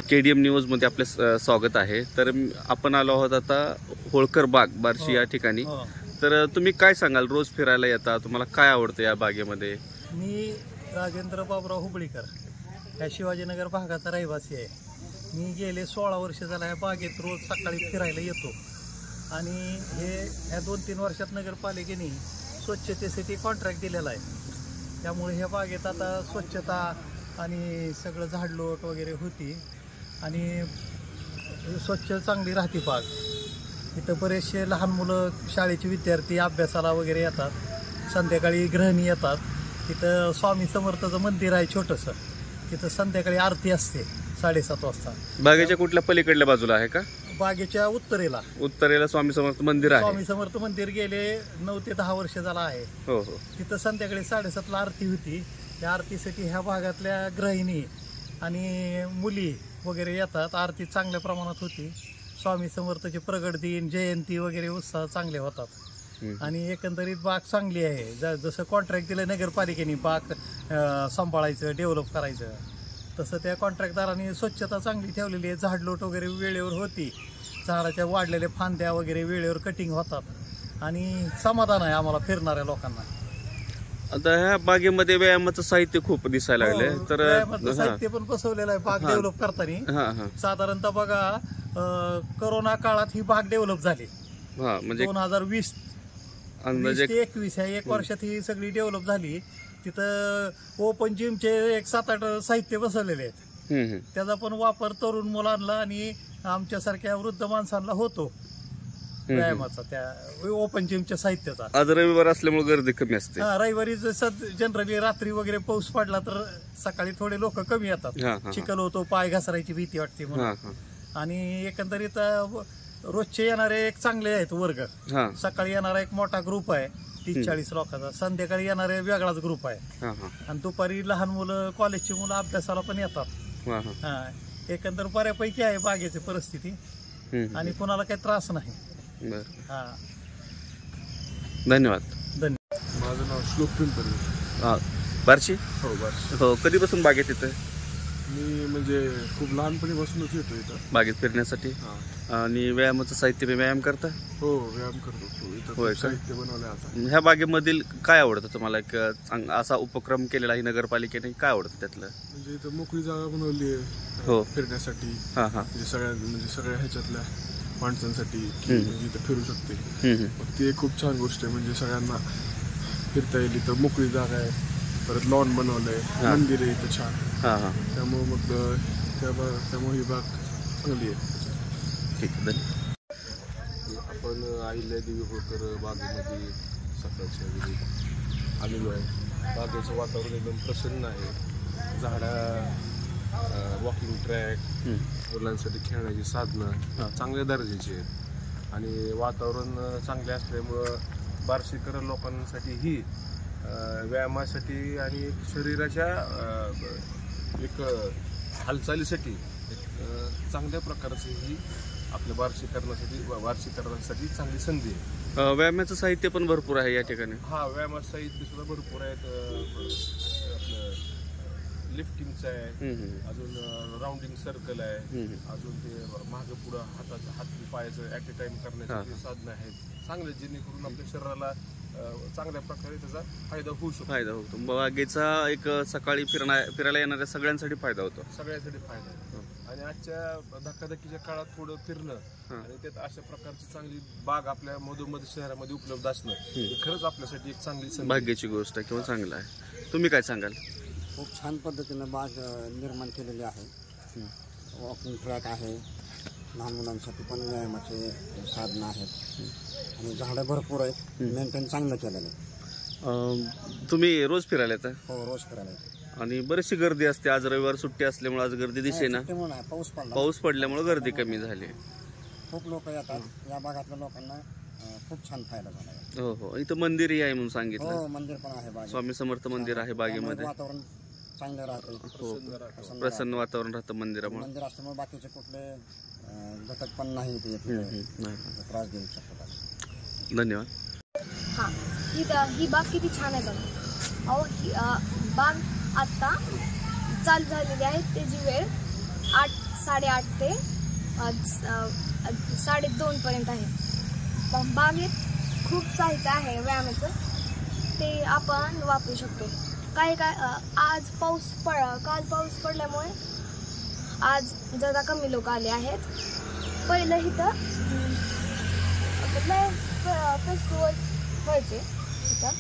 KDM न्यूजमध्ये आपले स्वागत आहे। तर आपण आलो आहोत आता होळकर बाग बार्शी या ठिकाणी। तर तुम्ही काय सांगाल, रोज फिरायला येता, तुम्हाला काय आवडतं या बागेमध्ये? मी राजेंद्र बाबराव हुबळीकर या शिवाजीनगर भागाचा रहिवासी आहे। मी गेले 16 वर्ष झाला या बागेत रोज सकाळी फिरायला येतो आणि ह्या 2-3 वर्षात नगरपालिकेने स्वच्छतेसाठी कॉन्ट्रॅक्ट दिलेला आहे। त्यामुळे ह्या बागेत आता स्वच्छता आणि सगळं झाडलोट वगैरे होती आणि स्वच्छ चांगली राहते बाग। इथं बरेचसे लहान मुलं, शाळेचे विद्यार्थी अभ्यासाला वगैरे येतात, संध्याकाळी गृहिणी येतात। तिथं स्वामी समर्थाचं मंदिर आहे छोटंसं, तिथं संध्याकाळी आरती असते 7:30 वाजता। बागेच्या कुठल्या पलीकडल्या बाजूला आहे का? बागेच्या उत्तरेला स्वामी समर्थ मंदिर आहे। स्वामी समर्थ मंदिर गेले 9 ते 10 वर्ष झाला आहे। हो हो। तिथं संध्याकाळी 7:30 ला आरती होती। त्या आरतीसाठी ह्या भागातल्या गृहिणी आणि मुली वगैरे येतात। आरती चांगल्या प्रमाणात होती। स्वामी समर्थाचे प्रगट दिन, जयंती वगैरे उत्साह चांगले होतात आणि एकंदरीत बाग चांगली आहे। जसं कॉन्ट्रॅक्ट दिलं नगरपालिकेने बाग सांभाळायचं, डेव्हलप करायचं, तसं त्या कॉन्ट्रॅक्टदारांनी स्वच्छता चांगली ठेवलेली आहे। झाडलोट वगैरे वेळेवर होती, झाडाच्या वाढलेल्या फांद्या वगैरे वेळेवर कटिंग होतात आणि समाधान आहे आम्हाला फिरणाऱ्या लोकांना। आता ह्या बागेमध्ये व्यायामाचं साहित्य खूप दिसायला लागले, तर व्यायामाचं साहित्य पण बसवलेलं आहे बाग डेव्हलप करताना। साधारणतः बघा, कोरोना काळात ही बाग डेव्हलप झाली। म्हणजे 2020 ते 21 या 1 वर्षात ही सगळी डेव्हलप झाली। तिथं ओपन जिमचे 7-8 साहित्य बसवलेले आहेत। त्याचा पण वापर तरुण मुलांना आणि आमच्यासारख्या वृद्ध माणसांना होतो व्यायामाचा, त्या ओपन जिमच्या साहित्याचा। आज रविवार असल्यामुळे गर्दी कमी असते। रविवारी जसं जनरली रात्री वगैरे पाऊस पडला तर सकाळी थोडे लोक कमी येतात, चिखल होतो, पाय घसरायची भीती वाटते म्हणून। आणि एकंदरीत रोजचे येणारे एक चांगले आहेत वर्ग। सकाळी येणारा एक मोठा ग्रुप आहे 30-40 लोकांचा, संध्याकाळी येणारे वेगळाच ग्रुप आहे आणि दुपारी लहान मुलं, कॉलेजची मुलं अभ्यासाला पण येतात। एकंदर बऱ्यापैकी आहे बागेची परिस्थिती आणि कोणाला काही त्रास नाही। धन्यवाद। माझं नाव श्लोक पिंपरी, बार्शी। हो बार्शी। हो, कधीपासून बागेत येतं? मी म्हणजे खूप लहानपणीपासूनच येतो इथं बागेत फिरण्यासाठी। आणि व्यायामाचं साहित्य, व्यायाम करता? हो, व्यायाम करतो इथं, साहित्य बनवलं आता। ह्या बागेमधील काय आवडतं तुम्हाला? एक असा उपक्रम केलेला आहे नगरपालिकेने, काय आवडतं त्यातलं? म्हणजे इथं मोकळी जागा बनवली आहे हो फिरण्यासाठी, म्हणजे सगळ्या ह्याच्यातल्या माणसांसाठी म्हणजे इथं फिरू शकते। ते खूप छान गोष्ट आहे, म्हणजे सगळ्यांना फिरता येईल। इथं मोकळी जागा आहे, परत लॉन बनवलंय, मंदिर आहे इथं छान। त्यामुळे मग त्यामुळे ही बाग चांगली आहे। ठीक आहे, आपण अहिल्यादेवी होळकर बागेमध्ये सकाळच्या वेळी आलेलो आहे। बागेचं वातावरण एकदम प्रसन्न आहे। वॉकिंग ट्रॅक, मुलांसाठी खेळण्याची साधनं चांगल्या दर्जाची आहेत आणि वातावरण चांगले असल्यामुळं बार्शीकर लोकांसाठी ही व्यायामासाठी आणि शरीराच्या एक हालचालीसाठी एक चांगल्या प्रकारची ही आपल्या बार्शीकरणासाठी चांगली संधी आहे। व्यायामाचं साहित्य पण भरपूर आहे या ठिकाणी। व्यायामाचं साहित्य सुद्धा भरपूर आहेत। आपलं लिफ्टिंगचं आहे, अजून राऊंडिंग सर्कल आहे, अजून ते मागं पुढं हात पायाचं ॲट ए टाइम करण्यासाठी साधनं आहेत चांगले, जेणेकरून आपल्या शरीराला चांगल्या प्रकारे त्याचा फायदा होतो। बागेचा एक सकाळी फिरायला येणाऱ्या सगळ्यांसाठी फायदा होतो, सगळ्यांसाठी फायदा होतो। आणि आजच्या धकाधकीच्या काळात थोडं फिरणं आणि त्यात अशा प्रकारची चांगली बाग आपल्या मधोमध शहरामध्ये उपलब्ध असणं खरंच आपल्यासाठी एक चांगली भाग्याची गोष्ट आहे किंवा चांगलं आहे। तुम्ही काय सांगाल? खूप छान पद्धतीनं बाग निर्माण केलेली आहे। वॉकिंग ट्रॅक आहे, लहान मुलांसाठी पण व्यायामाचे साधनं आहेत आणि झाडं भरपूर आहेत, मेंटेन चांगलं केलेलं आहे। तुम्ही रोज फिरायला येता? हो, रोज फिरायला येतो। आणि बरीचशी गर्दी असते, आज रविवार सुट्टी असल्यामुळे आज गर्दी दिसेना, पाऊस पडल्यामुळे गर्दी कमी झाली। खूप लोक येतात, या भागातल्या लोकांना खूप छान फायदा झाला आहे। हो हो, इथं मंदिरही आहे म्हणून सांगितलं। हो, मंदिर पण आहे बागेत, स्वामी समर्थ मंदिर आहे बागेमध्ये। वातावरण चांगलं राहतं, प्रसन्न वातावरण राहतं मंदिरामुळे। मंदिर असल्यामुळे बाकीचे कुठले घटक पण नाही त्रास देऊ शकतात। धन्यवाद। ही बाग किती छान आहे बघा। अहो, बाग आता चालू झालेली आहे, त्याची वेळ 8 8:30 ते 2:30 पर्यंत आहे. बागेत खूप साहित्य आहे व्यायामाचं, ते आपण वापरू शकतो. काय आज काल पाऊस पडल्यामुळे आज जरा कमी लोक आले आहेत. पहिलं इथं फेस्टिवल व्हायचे इथं,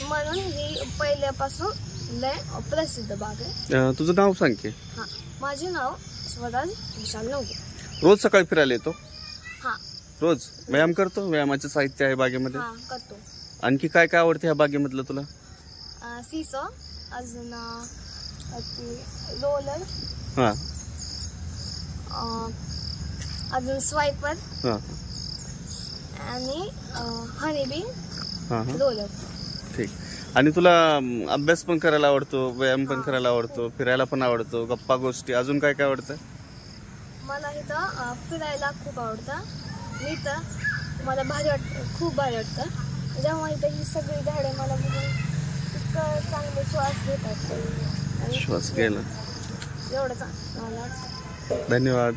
म्हणून ही पहिल्यापासून लय प्रसिद्ध बाग आहे. तुझं नाव सांग की. हां, माझे नाव स्वराज विशाल नवगे. रोज सकाळी फिरायला येतो? हां रोज व्यायाम करतो? व्यायामाचं साहित्य आहे बागेमध्ये? हां करतो. आणखी काय काय आवडते ह्या बागेमधलं तुला? सीसो, अजून रोलर, हा अजून स्वायपर हा आणि हनीबी हा हा रोलर. ठीक. आणि तुला अभ्यास पण करायला आवडतो, व्यायाम पण करायला आवडतो, फिरायला पण आवडतो, गप्पा गोष्टी, अजून काय काय आवडतं? मला इथं फिरायला खूप आवडतं. मी तर मला भारी वाटतं, खूप भारी वाटतं. जेव्हा इथं ही सगळी झाडे मला बघून इतकं चांगले श्वास घेतात आणि श्वास घ्यायला एवढं चांगलं मला वाटतं. धन्यवाद.